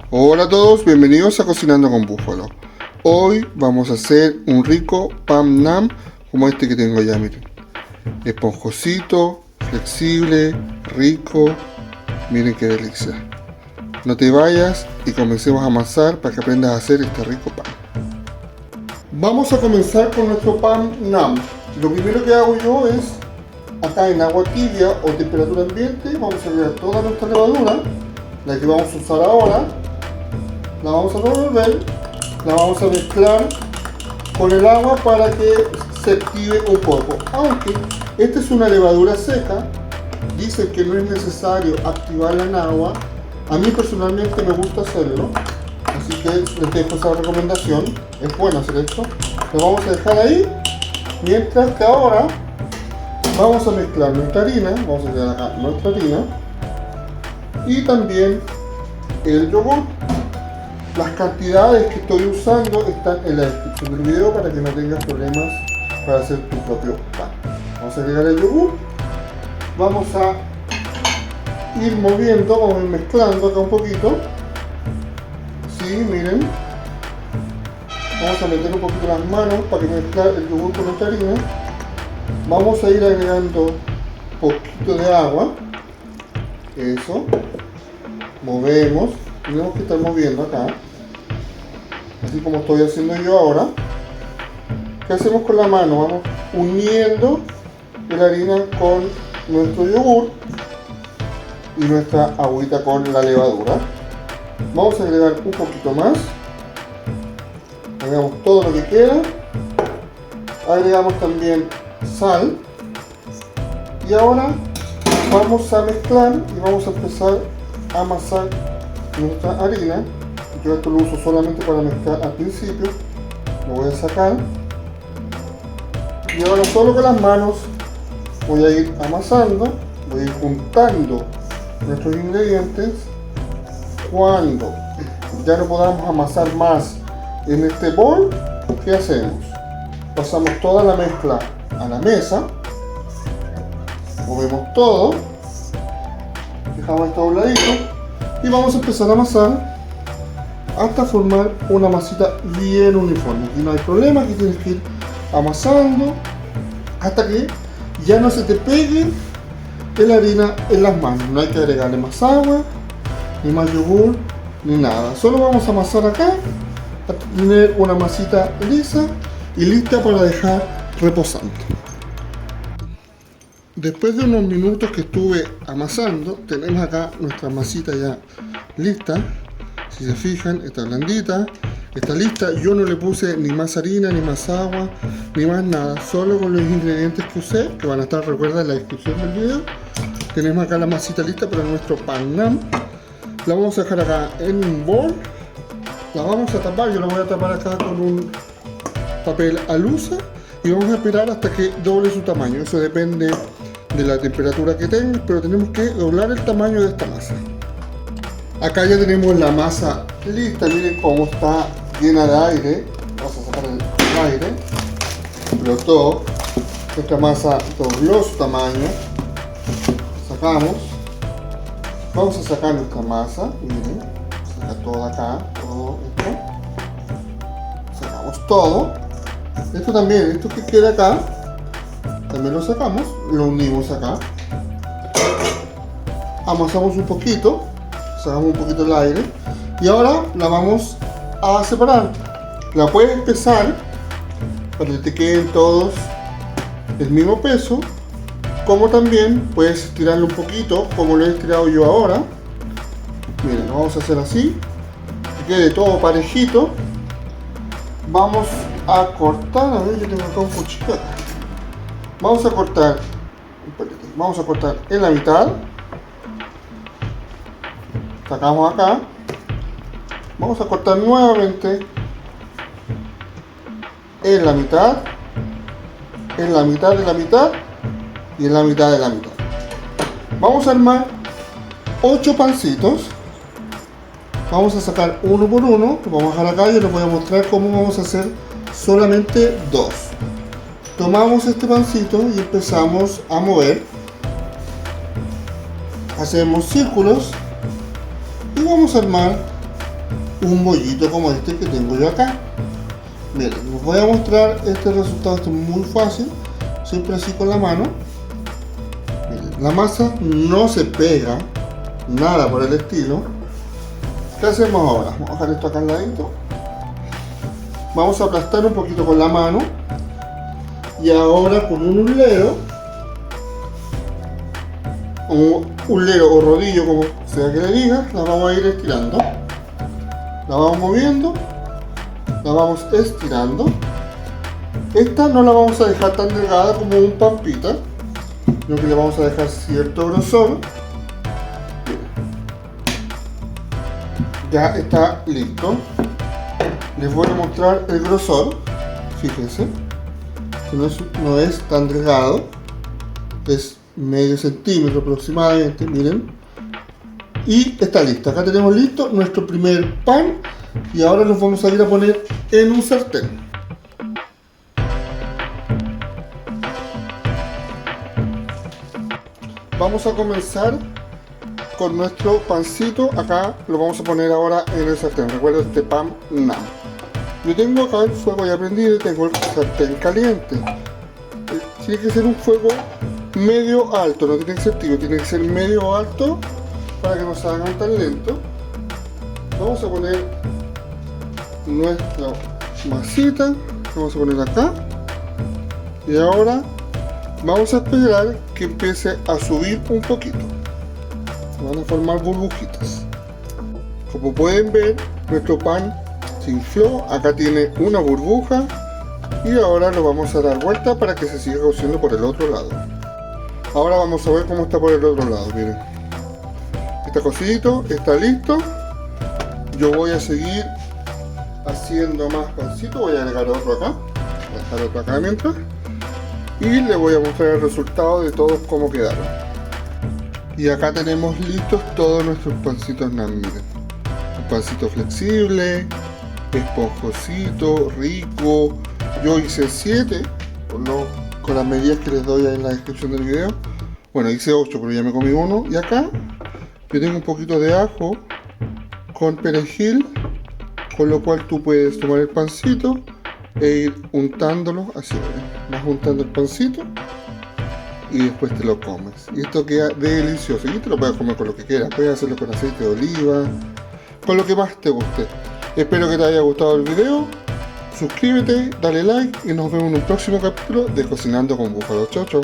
Hola a todos, bienvenidos a Cocinando con Búfalo. Hoy vamos a hacer un rico pam nam como este que tengo allá, miren. Esponjosito, flexible, rico. Miren qué delicia. No te vayas y comencemos a amasar para que aprendas a hacer este rico pan. Vamos a comenzar con nuestro pam nam. Lo primero que hago yo es, acá en agua tibia o temperatura ambiente, vamos a agregar toda nuestra levadura, la que vamos a usar ahora. La vamos a revolver, la vamos a mezclar con el agua para que se active un poco. Aunque esta es una levadura seca, dicen que no es necesario activarla en agua. A mí personalmente me gusta hacerlo, así que les dejo esa recomendación. Es bueno hacer esto. Lo vamos a dejar ahí, mientras que ahora vamos a mezclar nuestra harina. Vamos a agregar acá nuestra harina y también el yogur. Las cantidades que estoy usando están en la descripción del video para que no tengas problemas para hacer tu propio pan. Vamos a agregar el yogur. Vamos a ir moviendo, vamos a ir mezclando acá un poquito. Sí, miren. Vamos a meter un poquito las manos para que mezclar el yogur con nuestra harina. Vamos a ir agregando un poquito de agua. Eso. Movemos. Tenemos que estar moviendo acá, así como estoy haciendo yo ahora. ¿Qué hacemos con la mano? Vamos uniendo la harina con nuestro yogur y nuestra agüita con la levadura. Vamos a agregar un poquito más. Agregamos todo lo que queda. Agregamos también sal. Y ahora vamos a mezclar y vamos a empezar a amasar nuestra harina. Yo esto lo uso solamente para mezclar al principio. Lo voy a sacar y ahora solo con las manos voy a ir amasando, voy a ir juntando nuestros ingredientes. Cuando ya no podamos amasar más en este bol, ¿qué hacemos? Pasamos toda la mezcla a la mesa, movemos todo, dejamos esto dobladito y vamos a empezar a amasar hasta formar una masita bien uniforme. Aquí no hay problema, aquí tienes que ir amasando hasta que ya no se te pegue la harina en las manos. No hay que agregarle más agua, ni más yogur, ni nada. Solo vamos a amasar acá hasta tener una masita lisa y lista para dejar reposando. Después de unos minutos que estuve amasando, tenemos acá nuestra masita ya lista. Si se fijan, está blandita, está lista. Yo no le puse ni más harina, ni más agua, ni más nada. Solo con los ingredientes que usé, que van a estar, recuerda, en la descripción del video. Tenemos acá la masita lista para nuestro pan nam. La vamos a dejar acá en un bol. La vamos a tapar, yo la voy a tapar acá con un papel alusa. Y vamos a esperar hasta que doble su tamaño. Eso depende de la temperatura que tengas, pero tenemos que doblar el tamaño de esta masa. Acá ya tenemos la masa lista, miren cómo está llena de aire. Vamos a sacar el aire, explotó, nuestra masa dobló su tamaño. Sacamos, vamos a sacar nuestra masa, miren, saca todo acá, todo esto. Sacamos todo, esto también, esto que queda acá, también lo sacamos, lo unimos acá, amasamos un poquito, sacamos un poquito el aire y ahora la vamos a separar. La puedes pesar para que te queden todos el mismo peso, como también puedes estirarlo un poquito como lo he estirado yo ahora. Miren, lo vamos a hacer así, que quede todo parejito. Vamos a cortar, a ver, yo tengo acá un cuchillo. Vamos a cortar en la mitad. Sacamos acá. Vamos a cortar nuevamente en la mitad, en la mitad de la mitad y en la mitad de la mitad. Vamos a armar 8 pancitos. Vamos a sacar uno por uno. Lo vamos a dejar acá y les voy a mostrar cómo vamos a hacer solamente 2. Tomamos este pancito y empezamos a mover. Hacemos círculos y vamos a armar un bollito como este que tengo yo acá. Miren, les voy a mostrar este resultado. Esto es muy fácil, siempre así con la mano. Miren, la masa no se pega, nada por el estilo. ¿Qué hacemos ahora? Vamos a dejar esto acá al ladito. Vamos a aplastar un poquito con la mano. Y ahora con un hulero, o rodillo, como sea que le diga, la vamos a ir estirando. La vamos moviendo, la vamos estirando. Esta no la vamos a dejar tan delgada como un pan pita, sino que le vamos a dejar cierto grosor. Ya está listo. Les voy a mostrar el grosor. Fíjense que no es tan delgado, es medio centímetro aproximadamente, miren. Y está listo. Acá tenemos listo nuestro primer pan y ahora los vamos a ir a poner en un sartén. Vamos a comenzar con nuestro pancito. Acá lo vamos a poner ahora en el sartén. Recuerda este pan NAM. Yo tengo acá el fuego ya prendido y tengo el sartén caliente. Tiene que ser un fuego medio alto, no tiene que ser tibio, tiene que ser medio alto para que no se hagan tan lento. Vamos a poner nuestra masita, vamos a poner acá y ahora vamos a esperar que empiece a subir un poquito. Van a formar burbujitas. Como pueden ver, nuestro pan se infló, acá tiene una burbuja y ahora lo vamos a dar vuelta para que se siga cociendo por el otro lado. Ahora vamos a ver cómo está por el otro lado, miren. Está cocidito, está listo. Yo voy a seguir haciendo más pancito, voy a agregar otro acá, voy a dejar otro acá mientras. Y les voy a mostrar el resultado de todos cómo quedaron. Y acá tenemos listos todos nuestros pancitos NAM, miren. Un pancito flexible, esponjosito, rico. Yo hice 7 con las medidas que les doy ahí en la descripción del video. Bueno, hice 8, pero ya me comí uno. Y acá yo tengo un poquito de ajo con perejil, con lo cual tú puedes tomar el pancito e ir untándolo así, ¿ven? Vas untando el pancito y después te lo comes. Y esto queda delicioso. Y te lo puedes comer con lo que quieras. Puedes hacerlo con aceite de oliva, con lo que más te guste. Espero que te haya gustado el video. Suscríbete, dale like y nos vemos en un próximo capítulo de Cocinando con Búfalo. Chau, chau.